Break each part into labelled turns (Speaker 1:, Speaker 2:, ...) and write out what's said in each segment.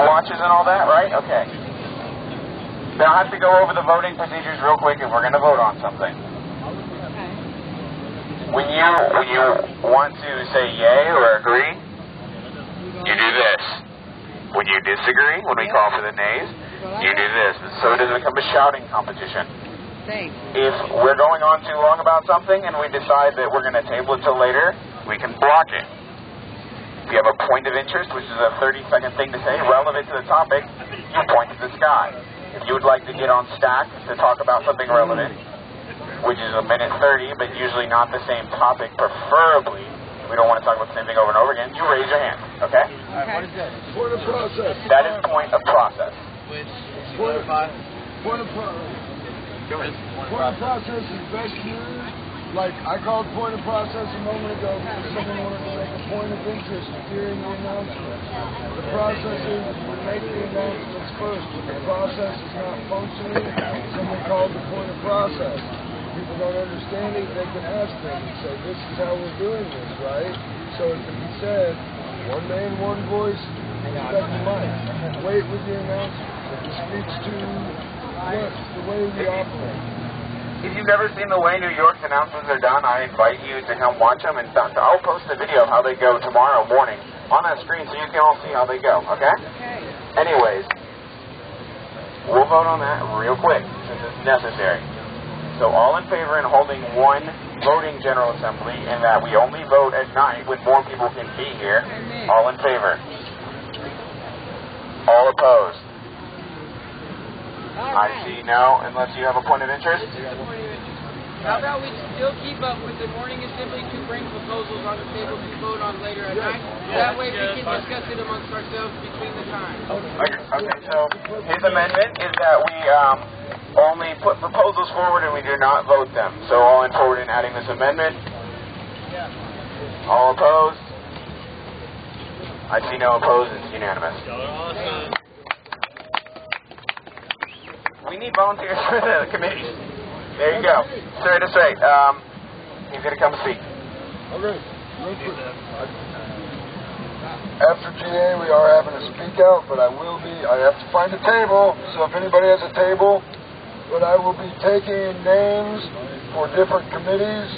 Speaker 1: watches and all that, right? Okay. Now I have to go over the voting procedures real quick if we're going to vote on something. When you want to say yay or agree, you do this. When you disagree, when we call for the nays, you do this. So it doesn't become a shouting competition. If we're going on too long about something and we decide that we're going to table it till later, we can block it. If you have a point of interest, which is a 30-second thing to say, relevant to the topic, you point to the sky. If you would like to get on Stack to talk about something relevant, which is a minute 30, but usually not the same topic, preferably, we don't want to talk about the same thing over and over again, you raise your hand, okay?
Speaker 2: What is that?
Speaker 3: Point of process.
Speaker 1: That is point of process.
Speaker 2: Which,
Speaker 3: point of process. Point of process is best used, like I called point of process a moment ago because someone wanted to make a point of interest during the announcement. The process is we make the announcements first. If the process is not functioning, someone called the point of process. People don't understand it, they can ask them and say, this is how we're doing this, right? So it can be said, one man, one voice, respect the mic. Wait with the announcement. It speaks to the way we operate.
Speaker 1: If you've never seen the way New York's announcements are done, I invite you to come watch them. And I'll post a video of how they go tomorrow morning on that screen so you can all see how they go, okay? Anyways, we'll vote on that real quick since it's necessary. So all in favor in holding one voting General Assembly and that we only vote at night when more people can be here. All in favor. All opposed. I see no, unless you have a point of interest.
Speaker 4: How about we still keep up with the morning assembly to bring proposals on the table to vote on later at night? That way we can discuss it amongst ourselves between the times.
Speaker 1: Okay, so his amendment is that we only put proposals forward and we do not vote them. So all in forward in adding this amendment? All opposed? I see no opposed. It's unanimous. We need volunteers for the committee. There you go. Straight to straight. He's going to come speak.
Speaker 3: Okay. After GA, we are having a speak out, but I have to find a table, so if anybody has a table, but I will be taking names for different committees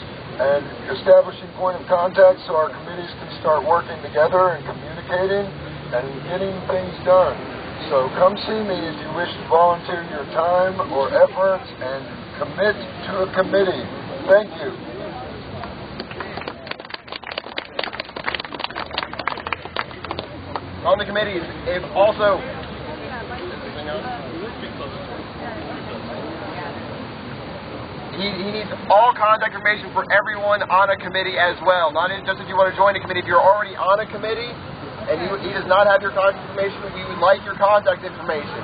Speaker 3: and establishing point of contact so our committees can start working together and communicating and getting things done. So come see me if you wish to volunteer your time or efforts and commit to a committee. Thank you.
Speaker 5: On the committees, if also he needs all contact information for everyone on a committee as well. Not just if you want to join a committee. If you're already on a committee and he does not have your contact information, we would like your contact information.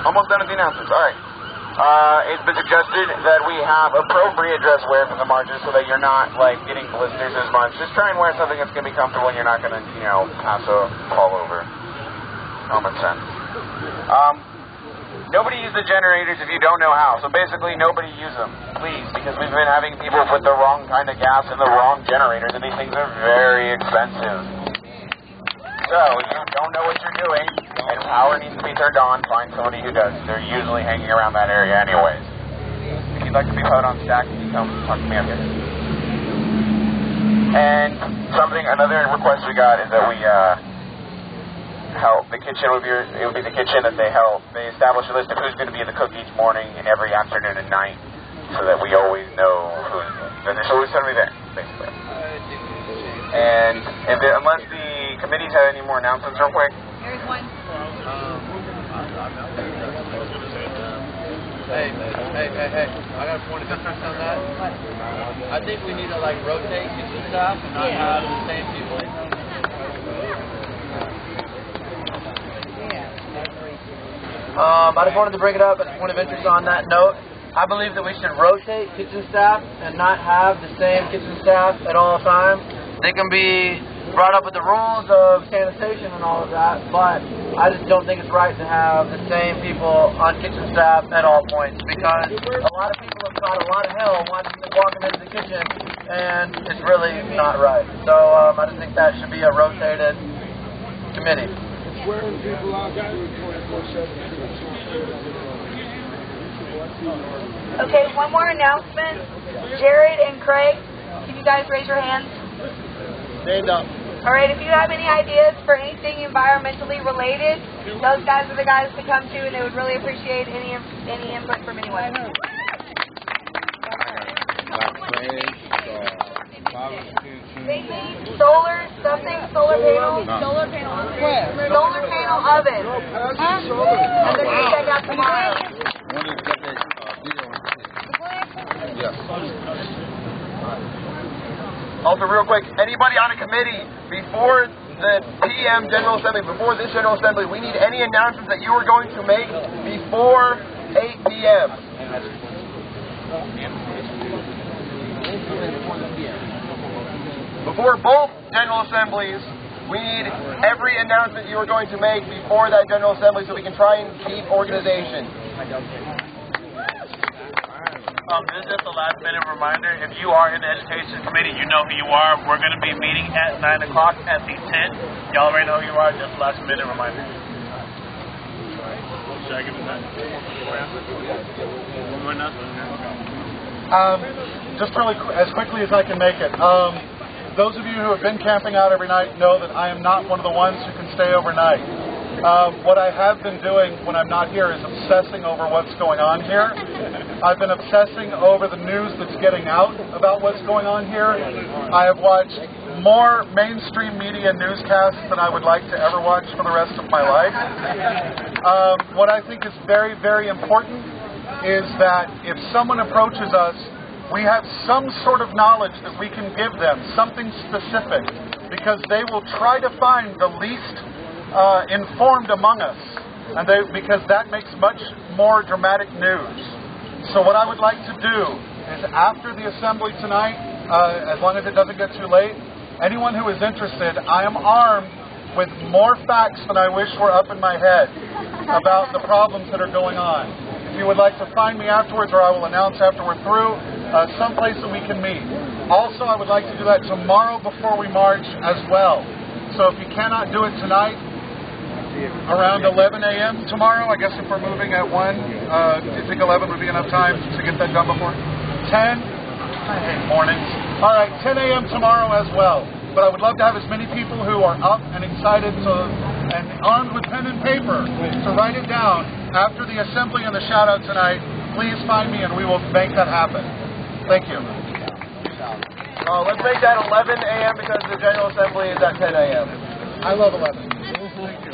Speaker 1: Almost done with the announcements. All right. It's been suggested that we have appropriate dress wear for the marches so that you're not, like, getting blisters as much. Just try and wear something that's going to be comfortable and you're not going to, pass a fall over. Common sense. Nobody use the generators if you don't know how. So basically, nobody use them, please, because we've been having people put the wrong kind of gas in the wrong generators, and these things are very expensive. So, if you don't know what you're doing, and power needs to be turned on, find somebody who does. They're usually hanging around that area anyways. If you'd like to be put on Stack, you come talk to me up here. And another request we got is that we, help. The kitchen would be the kitchen that they help. They establish a list of who's going to be the cook each morning and every afternoon and night so that we always know who's there's always somebody there, basically. And unless the committees have any more announcements real quick.
Speaker 6: There's one.
Speaker 2: Hey, I got a point of interest on that. I think we need to rotate kitchen staff and not have the same people. I just wanted to bring it up as a point of interest on that note. I believe that we should rotate kitchen staff and not have the same kitchen staff at all times. They can be brought up with the rules of sanitation and all of that, but I just don't think it's right to have the same people on kitchen staff at all points, because a lot of people have got a lot of hell walking into the kitchen, and it's really not right. So I just think that should be a rotated committee.
Speaker 3: It's wearing people out doing 24/7.
Speaker 6: Okay, one more announcement. Jared and Craig, can you guys raise your hands?
Speaker 5: Stand up.
Speaker 6: All right, if you have any ideas for anything environmentally related, those guys are the guys to come to, and they would really appreciate any input from anyone. They made solar panel. Solar panel oven. And they're going to check out tomorrow.
Speaker 5: Also, real quick, anybody on a committee, before the PM General Assembly, before this General Assembly, we need any announcements that you are going to make before 8 p.m. Before both General Assemblies, we need every announcement you are going to make before that General Assembly so we can try and keep organization.
Speaker 7: This is just a last minute reminder. If you are in the Education Committee, you know who you are. We're going to be meeting at 9 o'clock at the tent. Y'all already know who you are. Just a last minute reminder. Should I give it that? One more announcement?
Speaker 8: Just really as quickly as I can make it. Those of you who have been camping out every night know that I am not one of the ones who can stay overnight. What I have been doing when I'm not here is obsessing over what's going on here. I've been obsessing over the news that's getting out about what's going on here. I have watched more mainstream media newscasts than I would like to ever watch for the rest of my life. What I think is very, very important is that if someone approaches us, we have some sort of knowledge that we can give them, something specific, because they will try to find the least informed among us, and because that makes much more dramatic news. So what I would like to do is, after the assembly tonight, as long as it doesn't get too late, anyone who is interested, I am armed with more facts than I wish were up in my head about the problems that are going on. If you would like to find me afterwards, or I will announce after we're through, someplace that we can meet. Also, I would like to do that tomorrow before we march as well. So if you cannot do it tonight, around 11 a.m. tomorrow, I guess if we're moving at 1, do you think 11 would be enough time to get that done before? 10? I hate mornings. All right, 10 a.m. tomorrow as well. But I would love to have as many people who are up and excited and armed with pen and paper to write it down after the assembly and the shout-out tonight. Please find me and we will make that happen. Thank you.
Speaker 5: Let's make that 11 a.m. because the General Assembly is at 10 a.m.
Speaker 8: I love 11. Thank you.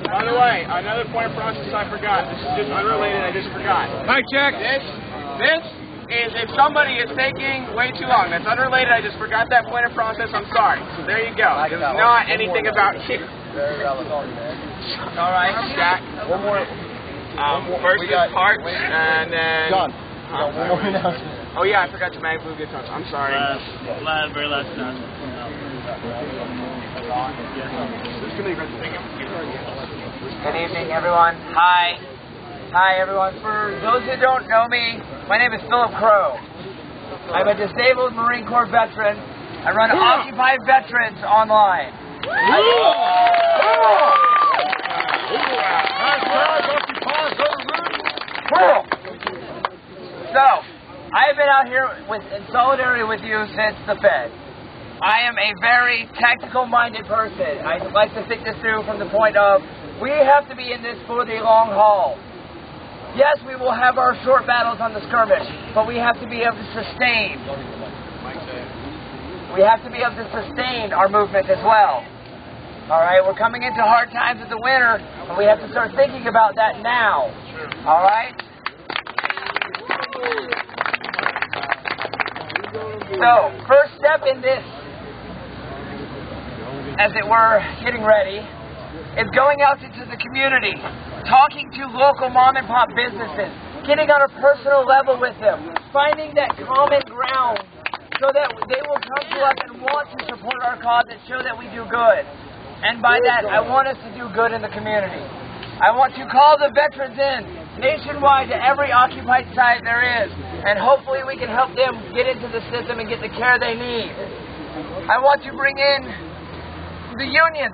Speaker 9: By the way, another point of process I forgot. This is just unrelated, I just forgot.
Speaker 8: Mic check.
Speaker 9: This is if somebody is taking way too long. That's unrelated, I just forgot that point of process. I'm sorry. So there you go. It's not anything about you. All right, Shaq.
Speaker 5: One more.
Speaker 9: First is Parks, and then...
Speaker 5: John. One more announcement.
Speaker 9: Oh yeah, I forgot to make Blue Guitars. I'm sorry.
Speaker 7: Very last announcement.
Speaker 4: Good evening, everyone. Hi. Hi, everyone. For those who don't know me, my name is Philip Crow. I'm a disabled Marine Corps veteran. I run Occupy Veterans online. Cool. So, I have been out here in solidarity with you since the Fed. I am a very tactical-minded person. I like to think this through from the point of, we have to be in this for the long haul. Yes, we will have our short battles on the skirmish, but we have to be able to sustain. We have to be able to sustain our movement as well. All right, we're coming into hard times with the winter, and we have to start thinking about that now. All right? So, first step in this, as it were, getting ready, is going out into the community, talking to local mom and pop businesses, getting on a personal level with them, finding that common ground so that they will come to us and want to support our cause and show that we do good. And by that, I want us to do good in the community. I want to call the veterans in nationwide to every occupied site there is, and hopefully we can help them get into the system and get the care they need. I want to bring in the unions.